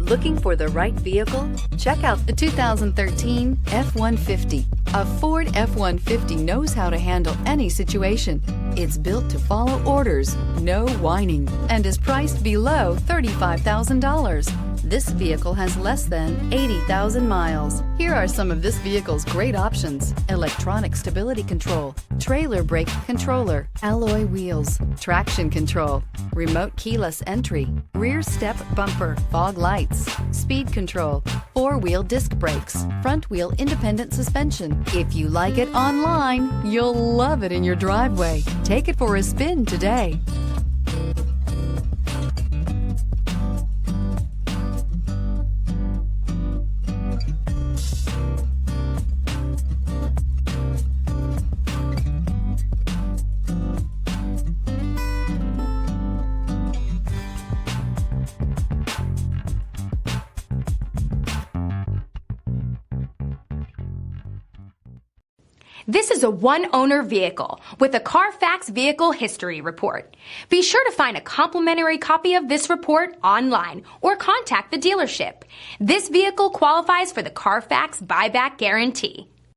Looking for the right vehicle? Check out the 2013 F-150. A Ford F-150 knows how to handle any situation. It's built to follow orders, no whining, and is priced below $35,000. This vehicle has less than 80,000 miles. Here are some of this vehicle's great options: electronic stability control, trailer brake controller, alloy wheels, traction control, remote keyless entry, rear step bumper, fog lights, speed control, four-wheel disc brakes, front-wheel independent suspension. If you like it online, you'll love it in your driveway. Take it for a spin today. This is a one-owner vehicle with a Carfax Vehicle History Report. Be sure to find a complimentary copy of this report online or contact the dealership. This vehicle qualifies for the Carfax Buyback Guarantee.